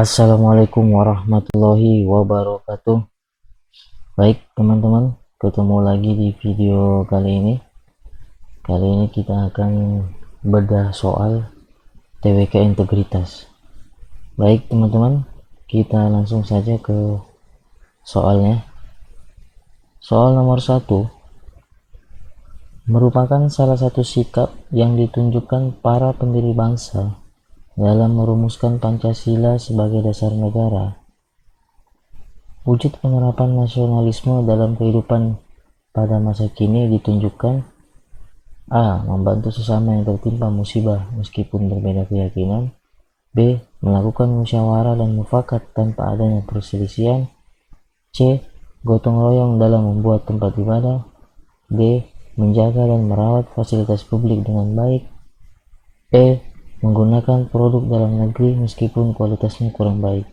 Assalamualaikum warahmatullahi wabarakatuh. Baik teman-teman, ketemu lagi di video kali ini. Kali ini kita akan bedah soal TWK integritas. Baik teman-teman, kita langsung saja ke soalnya. Soal nomor 1 merupakan salah satu sikap yang ditunjukkan para pendiri bangsa dalam merumuskan Pancasila sebagai dasar negara. Wujud penerapan nasionalisme dalam kehidupan pada masa kini ditunjukkan: A. Membantu sesama yang tertimpa musibah meskipun berbeda keyakinan. B. Melakukan musyawarah dan mufakat tanpa adanya perselisihan. C. Gotong royong dalam membuat tempat ibadah. D. Menjaga dan merawat fasilitas publik dengan baik. E. Menggunakan produk dalam negeri meskipun kualitasnya kurang baik.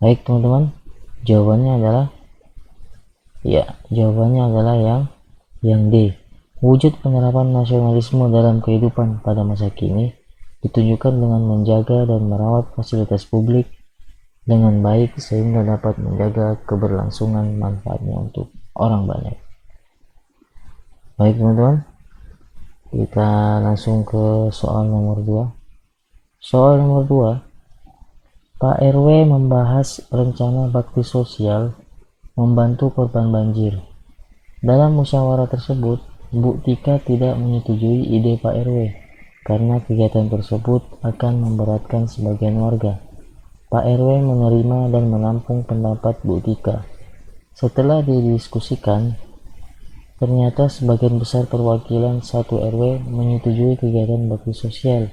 Baik teman-teman, jawabannya adalah yang D. Wujud penerapan nasionalisme dalam kehidupan pada masa kini ditunjukkan dengan menjaga dan merawat fasilitas publik dengan baik sehingga dapat menjaga keberlangsungan manfaatnya untuk orang banyak. Baik teman-teman, kita langsung ke soal nomor 2. Soal nomor 2, Pak RW membahas rencana bakti sosial membantu korban banjir. Dalam musyawarah tersebut, Bu Tika tidak menyetujui ide Pak RW karena kegiatan tersebut akan memberatkan sebagian warga. Pak RW menerima dan menampung pendapat Bu Tika. Setelah didiskusikan, ternyata sebagian besar perwakilan 1 RW menyetujui kegiatan bakti sosial.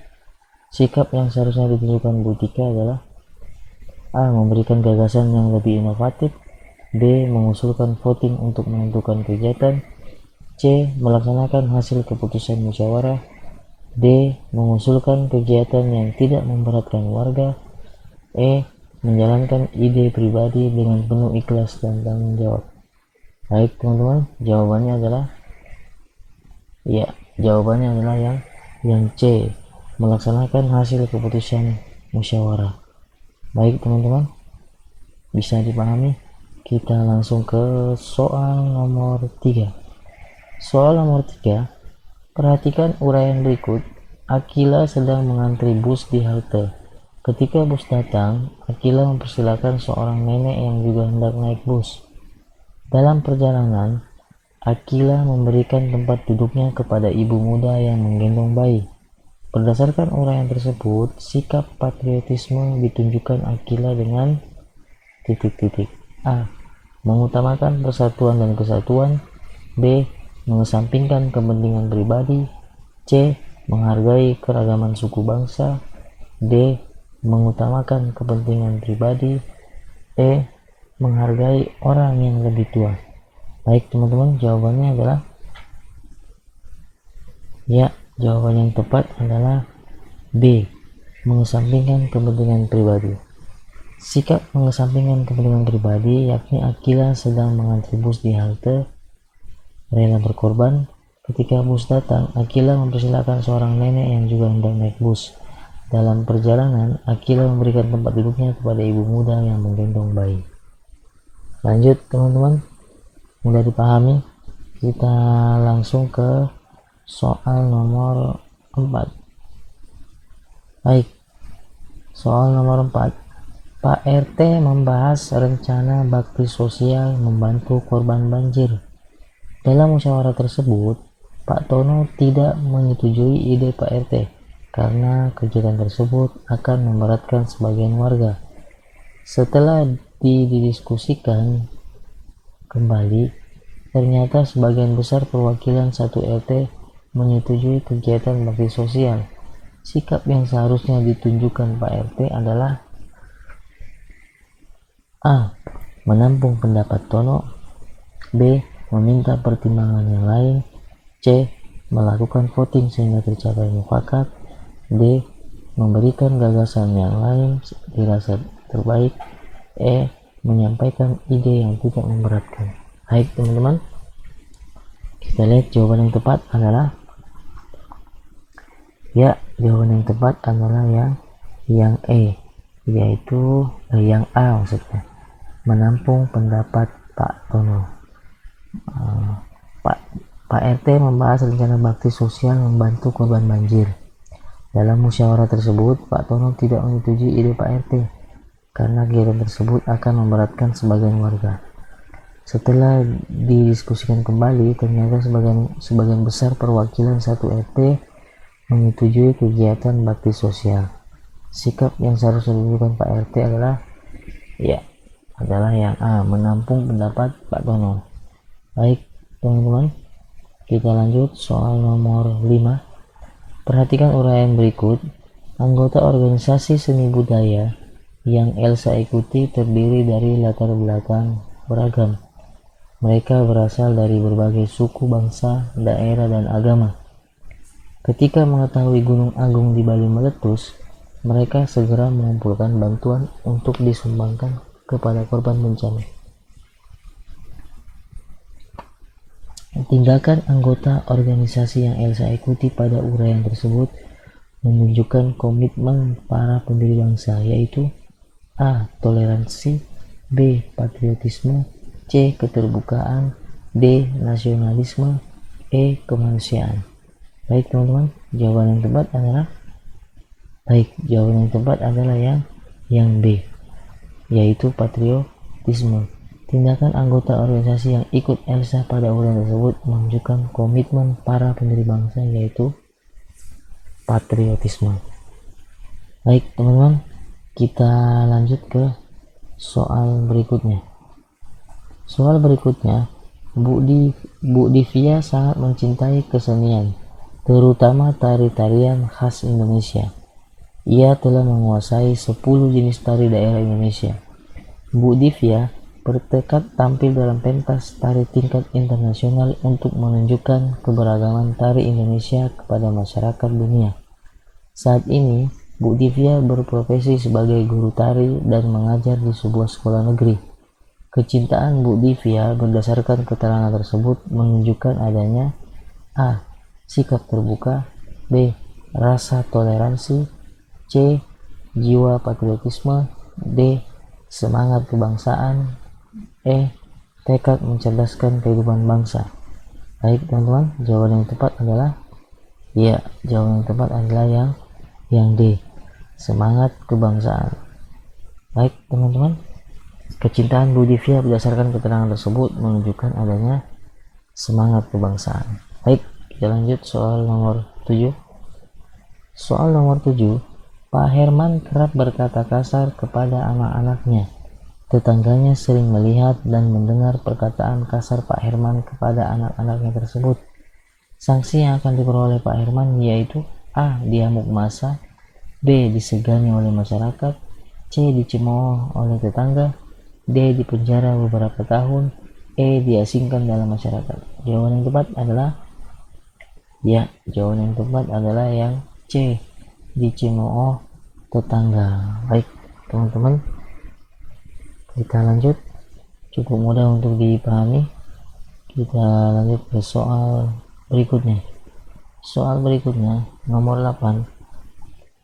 Sikap yang seharusnya ditunjukkan Bu Tika adalah: A. Memberikan gagasan yang lebih inovatif. B. Mengusulkan voting untuk menentukan kegiatan. C. Melaksanakan hasil keputusan musyawarah. D. Mengusulkan kegiatan yang tidak memberatkan warga. E. Menjalankan ide pribadi dengan penuh ikhlas dan tanggung jawab. Baik teman-teman, jawabannya adalah yang C. Melaksanakan hasil keputusan musyawarah. Baik teman-teman, bisa dipahami? Kita langsung ke soal nomor 3. Soal nomor 3, perhatikan uraian berikut. Akila sedang mengantri bus di halte. Ketika bus datang, Akila mempersilakan seorang nenek yang juga hendak naik bus. Dalam perjalanan, Akila memberikan tempat duduknya kepada ibu muda yang menggendong bayi. Berdasarkan uraian tersebut, sikap patriotisme ditunjukkan Akila dengan A. Mengutamakan persatuan dan kesatuan. B. Mengesampingkan kepentingan pribadi. C. Menghargai keragaman suku bangsa. D. Mengutamakan kepentingan pribadi. E. Menghargai orang yang lebih tua. Baik teman-teman, jawabannya adalah jawaban yang tepat adalah B. Mengesampingkan kepentingan pribadi. Sikap mengesampingkan kepentingan pribadi yakni Akila sedang mengantri bus di halte, rela berkorban. Ketika bus datang, Akila mempersilakan seorang nenek yang juga hendak naik bus. Dalam perjalanan, Akila memberikan tempat duduknya kepada ibu muda yang menggendong bayi. Lanjut teman-teman, mudah dipahami? Kita langsung ke soal nomor 4. Baik, soal nomor 4. Pak RT membahas rencana bakti sosial membantu korban banjir. Dalam musyawarah tersebut, Pak Tono tidak menyetujui ide Pak RT karena kegiatan tersebut akan memberatkan sebagian warga. Setelah didiskusikan kembali, ternyata sebagian besar perwakilan 1 RT menyetujui kegiatan bakti sosial. Sikap yang seharusnya ditunjukkan Pak RT adalah: A. Menampung pendapat Tono. B. Meminta pertimbangan yang lain. C. Melakukan voting sehingga tercapai mufakat. D. Memberikan gagasan yang lain dirasa terbaik. E. Menyampaikan ide yang tidak memberatkan. Baik teman-teman, kita lihat jawaban yang tepat adalah jawaban yang tepat adalah yang E. yaitu yang A maksudnya, menampung pendapat Pak Tono. Pak RT membahas rencana bakti sosial membantu korban banjir. Dalam musyawarah tersebut, Pak Tono tidak menyetujui ide Pak RT karena kegiatan tersebut akan memberatkan sebagian warga. Setelah didiskusikan kembali, ternyata sebagian besar perwakilan satu RT menyetujui kegiatan bakti sosial. Sikap yang seharusnya ditunjukkan Pak RT adalah yang A, menampung pendapat Pak Tono. Baik teman-teman, kita lanjut soal nomor 5. Perhatikan uraian berikut. Anggota organisasi seni budaya yang Elsa ikuti terdiri dari latar belakang beragam. Mereka berasal dari berbagai suku, bangsa, daerah, dan agama. Ketika mengetahui Gunung Agung di Bali meletus, mereka segera mengumpulkan bantuan untuk disumbangkan kepada korban bencana. Tindakan anggota organisasi yang Elsa ikuti pada uraian tersebut menunjukkan komitmen para pendiri bangsa, yaitu A. Toleransi, B. Patriotisme, C. Keterbukaan, D. Nasionalisme, E. Kemanusiaan. Baik teman-teman, jawaban yang tepat adalah yang B, yaitu patriotisme. Tindakan anggota organisasi yang ikut Elsa pada uraian tersebut menunjukkan komitmen para pendiri bangsa, yaitu patriotisme. Baik teman-teman, kita lanjut ke soal berikutnya. Bu Divya sangat mencintai kesenian, terutama tari-tarian khas Indonesia. Ia telah menguasai 10 jenis tari daerah Indonesia. Bu Divya bertekad tampil dalam pentas tari tingkat internasional untuk menunjukkan keberagaman tari Indonesia kepada masyarakat dunia. Saat ini, Bu Divya berprofesi sebagai guru tari dan mengajar di sebuah sekolah negeri. Kecintaan Bu Divya berdasarkan keterangan tersebut menunjukkan adanya A. Sikap terbuka, B. Rasa toleransi, C. Jiwa patriotisme, D. Semangat kebangsaan, E. Tekad mencerdaskan kehidupan bangsa. Baik teman-teman, jawaban yang tepat adalah yang D. Semangat kebangsaan. Baik teman-teman, kecintaan Bu Divya berdasarkan keterangan tersebut menunjukkan adanya semangat kebangsaan. Baik, kita lanjut soal nomor 7. Soal nomor 7, Pak Herman kerap berkata kasar kepada anak-anaknya. Tetangganya sering melihat dan mendengar perkataan kasar Pak Herman kepada anak-anaknya tersebut. Sanksi yang akan diperoleh Pak Herman yaitu A. Diamuk massa, B. Disegani oleh masyarakat, C. Dicemooh oleh tetangga, D. Dipenjara beberapa tahun, E. Diasingkan dalam masyarakat. Jawaban yang tepat adalah yang C. Dicemooh tetangga. Baik teman-teman, kita lanjut. Cukup mudah untuk dipahami. Kita lanjut ke soal berikutnya. Soal berikutnya nomor 8.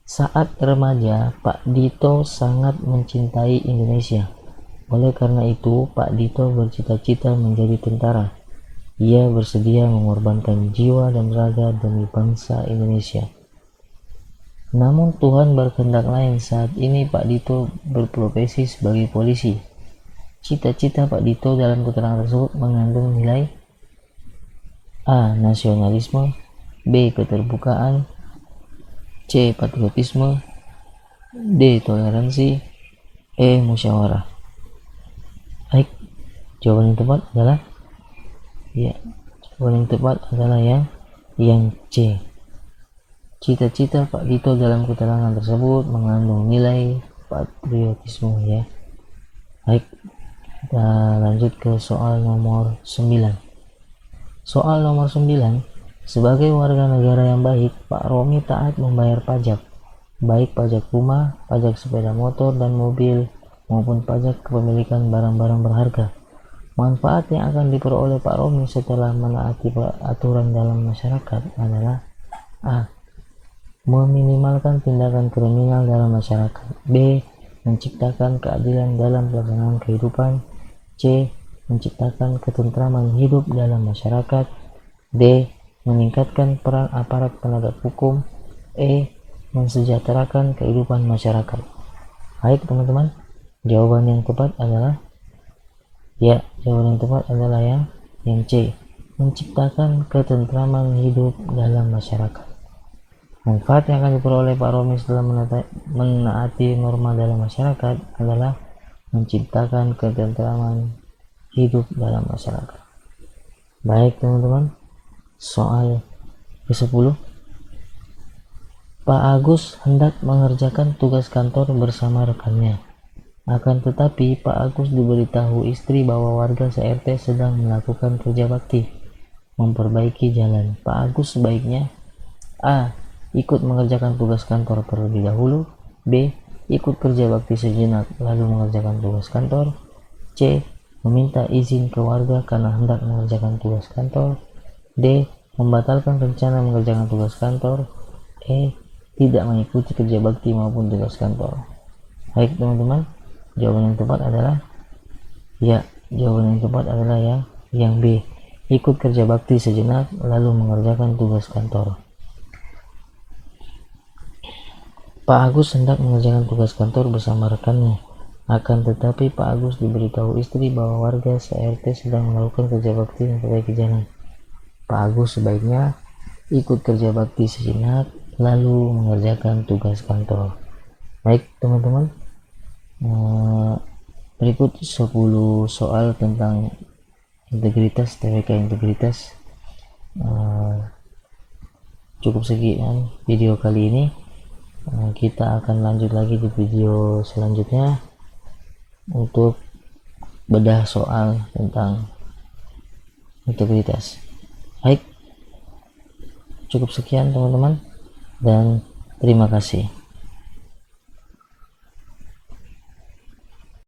Saat remaja, Pak Dito sangat mencintai Indonesia. Oleh karena itu, Pak Dito bercita-cita menjadi tentara. Ia bersedia mengorbankan jiwa dan raga demi bangsa Indonesia. Namun Tuhan berkehendak lain. Saat ini Pak Dito berprofesi sebagai polisi. Cita-cita Pak Dito dalam keterangan tersebut mengandung nilai A. Nasionalisme, B. Keterbukaan, C. Patriotisme, D. Toleransi, E. Musyawarah. Baik, jawaban yang tepat adalah yang C. Cita-cita Pak Dito dalam keterangan tersebut mengandung nilai patriotisme ya. Baik, kita lanjut ke soal nomor 9. Soal nomor 9. Sebagai warga negara yang baik, Pak Romi taat membayar pajak, baik pajak rumah, pajak sepeda motor dan mobil, maupun pajak kepemilikan barang-barang berharga. Manfaat yang akan diperoleh Pak Romi setelah menaati aturan dalam masyarakat adalah A. Meminimalkan tindakan kriminal dalam masyarakat, B. menciptakan keadilan dalam pelaksanaan kehidupan. C. Menciptakan ketentraman hidup dalam masyarakat. D. Meningkatkan peran aparat penegak hukum. E. Mensejahterakan kehidupan masyarakat. Baik teman-teman, jawaban yang tepat adalah yang C. Menciptakan ketentraman hidup dalam masyarakat. Manfaat yang akan diperoleh Pak Romi setelah menaati norma dalam masyarakat adalah menciptakan ketentraman hidup dalam masyarakat. Baik teman-teman, soal ke-10. Pak Agus hendak mengerjakan tugas kantor bersama rekannya. Akan tetapi Pak Agus diberitahu istri bahwa warga se-RT sedang melakukan kerja bakti memperbaiki jalan. Pak Agus sebaiknya A. Ikut mengerjakan tugas kantor terlebih dahulu. B. Ikut kerja bakti sejenak lalu mengerjakan tugas kantor. C. Meminta izin ke warga karena hendak mengerjakan tugas kantor. D. Membatalkan rencana mengerjakan tugas kantor. E. Tidak mengikuti kerja bakti maupun tugas kantor. Baik teman-teman, jawaban yang tepat adalah yang B. Ikut kerja bakti sejenak lalu mengerjakan tugas kantor. Pak Agus hendak mengerjakan tugas kantor bersama rekannya. Akan tetapi Pak Agus diberitahu istri bahwa warga se-RT sedang melakukan kerja bakti memperbaiki jalan. Pak Agus sebaiknya ikut kerja bakti sejenak lalu mengerjakan tugas kantor. Baik teman-teman, berikut 10 soal tentang integritas, TWK integritas. Cukup sekian video kali ini. Kita akan lanjut lagi di video selanjutnya untuk bedah soal tentang integritas. Baik, cukup sekian teman-teman, dan terima kasih.